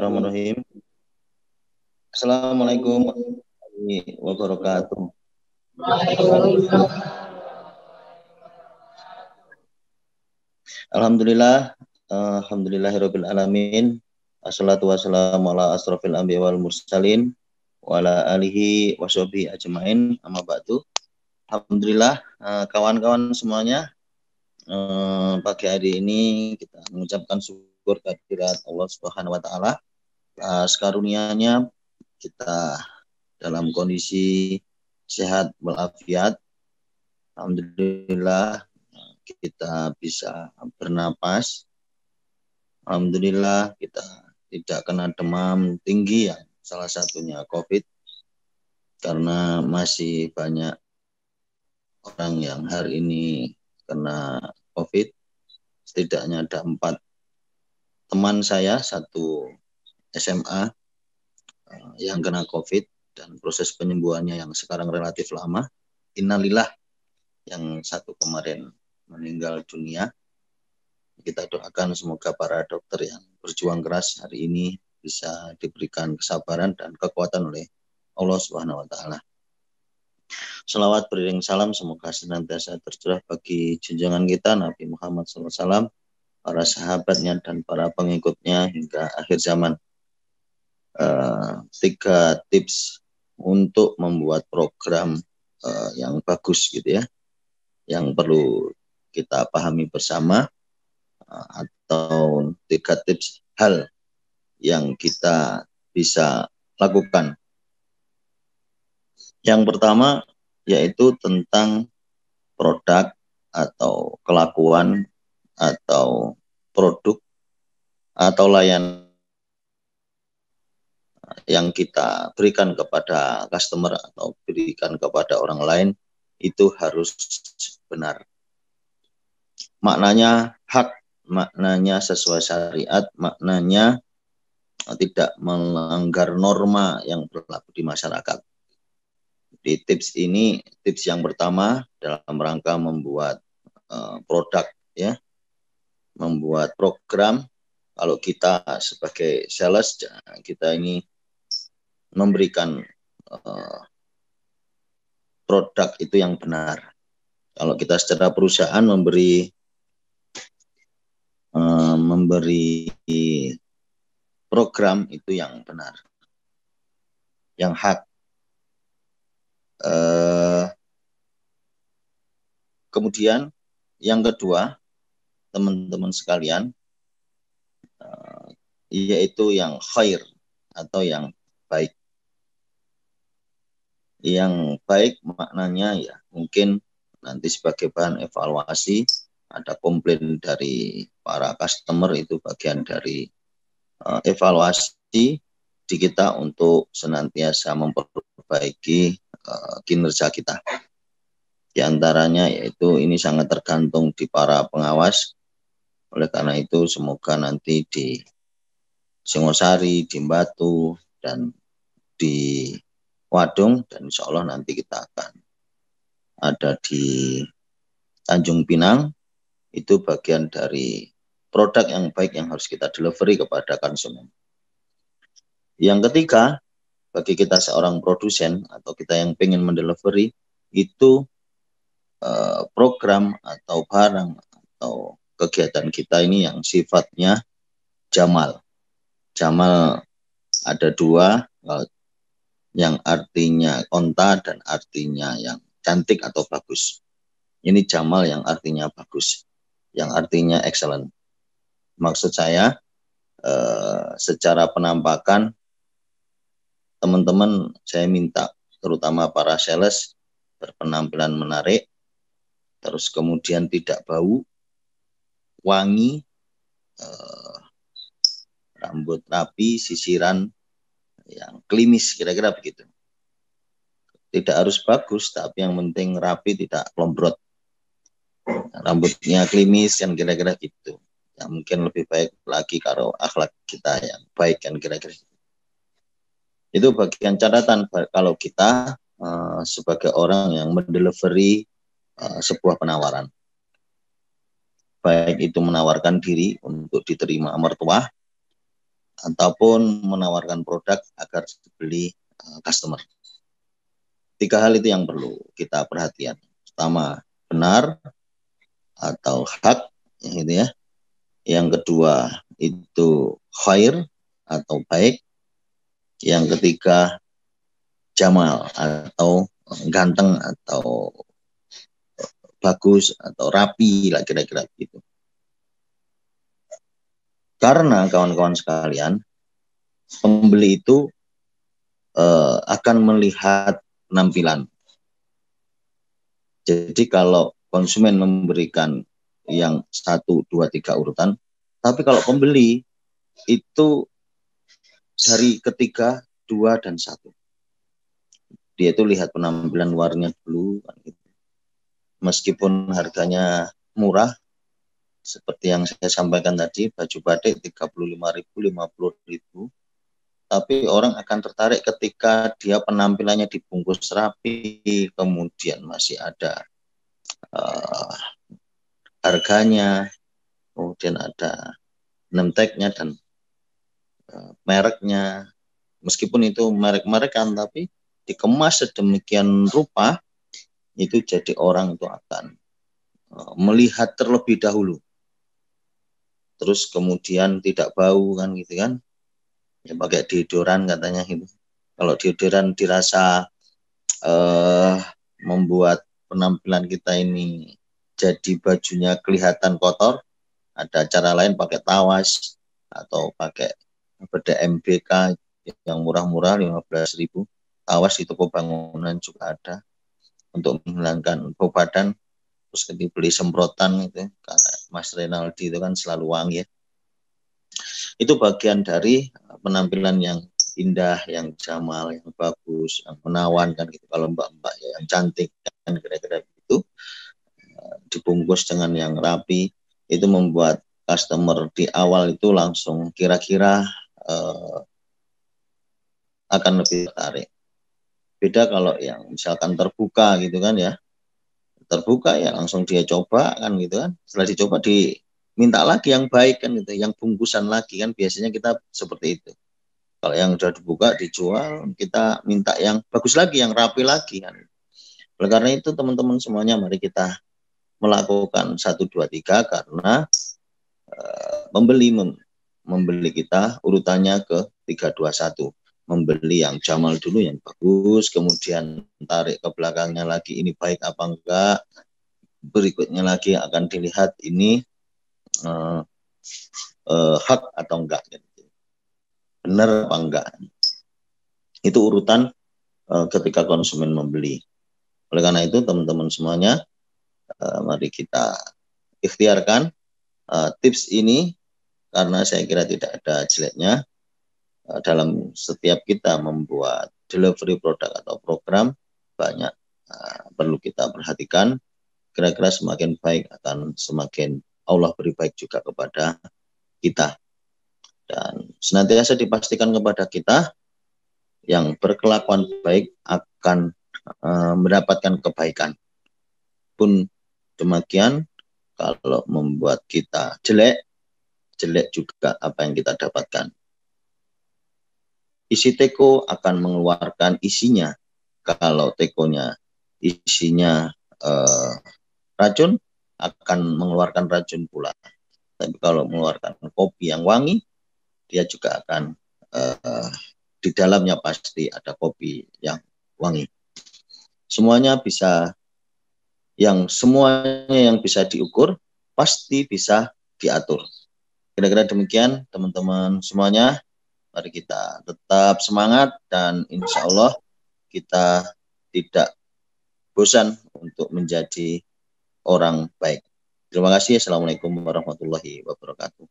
Bismillahirrahmanirrahim. Assalamualaikum warahmatullahi wabarakatuh. Alhamdulillah, alhamdulillahirabbil alamin. Assalatu wassalamu ala asrofil anbiya wal mursalin wa ala alihi washabihi ajmain. Amma ba'du. Alhamdulillah, kawan-kawan semuanya, pagi hari ini kita mengucapkan syukur kehadirat Allah Subhanahu wa taala. Karunia-Nya kita dalam kondisi sehat walafiat. Alhamdulillah kita bisa bernapas. Alhamdulillah kita tidak kena demam tinggi, yang salah satunya COVID, karena masih banyak orang yang hari ini kena COVID. Setidaknya ada 4 teman saya, 1 SMA yang kena COVID, dan proses penyembuhannya yang sekarang relatif lama. Innalillah, yang 1 kemarin meninggal dunia. Kita doakan semoga para dokter yang berjuang keras hari ini bisa diberikan kesabaran dan kekuatan oleh Allah Subhanahu wa taala. Shalawat beriring salam semoga senantiasa tercurah bagi junjungan kita Nabi Muhammad SAW, para sahabatnya dan para pengikutnya hingga akhir zaman. 3 tips untuk membuat program yang bagus gitu ya, yang perlu kita pahami bersama, atau 3 tips hal yang kita bisa lakukan. Yang pertama yaitu tentang produk atau kelakuan atau produk atau layanan yang kita berikan kepada customer atau berikan kepada orang lain itu harus benar. Maknanya hak, maknanya sesuai syariat, maknanya tidak melanggar norma yang berlaku di masyarakat. Di tips ini, tips yang pertama dalam rangka membuat produk ya, membuat program. Kalau kita sebagai sales, kita ini memberikan produk itu yang benar. Kalau kita secara perusahaan memberi program itu yang benar, yang hak. Kemudian yang kedua, teman-teman sekalian, yaitu yang khair atau yang baik. Yang baik maknanya ya mungkin nanti sebagai bahan evaluasi, ada komplain dari para customer, itu bagian dari evaluasi di kita untuk senantiasa memperbaiki kinerja kita. Di antaranya yaitu ini sangat tergantung di para pengawas. Oleh karena itu semoga nanti di Singosari, di Batu, dan di Wadung, dan insya Allah nanti kita akan ada di Tanjung Pinang, itu bagian dari produk yang baik yang harus kita delivery kepada konsumen. Yang ketiga, bagi kita seorang produsen atau kita yang pengen mendelivery, itu program atau barang atau kegiatan kita ini yang sifatnya jamal. Jamal ada 2, yang artinya onta dan artinya yang cantik atau bagus. Ini jamal yang artinya bagus, yang artinya excellent. Maksud saya secara penampakan, teman-teman saya minta terutama para sales berpenampilan menarik, terus kemudian tidak bau, wangi, rambut rapi, sisiran yang klimis, kira-kira begitu. Tidak harus bagus, tapi yang penting rapi, tidak klombrot. Rambutnya klimis, kan kira-kira gitu. Yang mungkin lebih baik lagi kalau akhlak kita yang baik, kan kira-kira. Itu bagian catatan kalau kita sebagai orang yang mendelivery sebuah penawaran. Baik itu menawarkan diri untuk diterima mertua, ataupun menawarkan produk agar dibeli customer. 3 hal itu yang perlu kita perhatikan. Pertama, benar atau hak, gitu ya. Yang kedua itu khair atau baik. Yang ketiga jamal atau ganteng atau bagus atau rapi lah, kira-kira gitu. Karena kawan-kawan sekalian, pembeli itu akan melihat penampilan. Jadi kalau konsumen memberikan yang 1, 2, 3 urutan, tapi kalau pembeli itu dari ketiga, 2, dan 1. Dia itu lihat penampilan luarnya dulu. Meskipun harganya murah, seperti yang saya sampaikan tadi, baju batik 35.000, 50.000, tapi orang akan tertarik ketika dia penampilannya dibungkus rapi, kemudian masih ada harganya, kemudian ada name tag-nya dan mereknya. Meskipun itu merek-merekan, tapi dikemas sedemikian rupa, itu jadi orang itu akan melihat terlebih dahulu. Terus kemudian tidak bau kan gitu kan. Ya, pakai deodoran katanya gitu. Kalau deodoran dirasa membuat penampilan kita ini jadi bajunya kelihatan kotor, ada cara lain pakai tawas atau pakai bedak MBK yang murah-murah 15.000. Tawas di toko bangunan juga ada untuk menghilangkan bau badan. Terus dibeli semprotan itu, Mas Renaldi itu kan selalu wangi ya. Itu bagian dari penampilan yang indah, yang jamal, yang bagus, yang menawan kan gitu. Kalau mbak-mbak ya, yang cantik kan kira-kira gitu, dibungkus dengan yang rapi, itu membuat customer di awal itu langsung kira-kira akan lebih tertarik. Beda kalau yang misalkan terbuka gitu kan ya, terbuka ya langsung dia coba kan gitu kan. Setelah dicoba diminta lagi yang baik kan gitu, yang bungkusan lagi kan, biasanya kita seperti itu. Kalau yang sudah dibuka dijual, kita minta yang bagus lagi, yang rapi lagi kan. Oleh karena itu teman-teman semuanya, mari kita melakukan 1, 2, 3 karena membeli kita urutannya ke 3, 2, 1. Membeli yang jamal dulu, yang bagus, kemudian tarik ke belakangnya lagi, ini baik apa enggak. Berikutnya lagi akan dilihat ini hak atau enggak, benar apa enggak. Itu urutan ketika konsumen membeli. Oleh karena itu teman-teman semuanya, mari kita ikhtiarkan tips ini, karena saya kira tidak ada jeleknya dalam setiap kita membuat delivery produk atau program. Banyak perlu kita perhatikan. Kira-kira semakin baik akan semakin Allah beri baik juga kepada kita. Dan senantiasa dipastikan kepada kita, yang berkelakuan baik akan mendapatkan kebaikan. Pun demikian, kalau membuat kita jelek, jelek juga apa yang kita dapatkan. Isi teko akan mengeluarkan isinya. Kalau tekonya isinya racun, akan mengeluarkan racun pula. Tapi kalau mengeluarkan kopi yang wangi, dia juga akan di dalamnya pasti ada kopi yang wangi. Semuanya yang bisa diukur pasti bisa diatur. Kira-kira demikian teman-teman semuanya. Mari kita tetap semangat dan insya Allah kita tidak bosan untuk menjadi orang baik. Terima kasih. Assalamualaikum warahmatullahi wabarakatuh.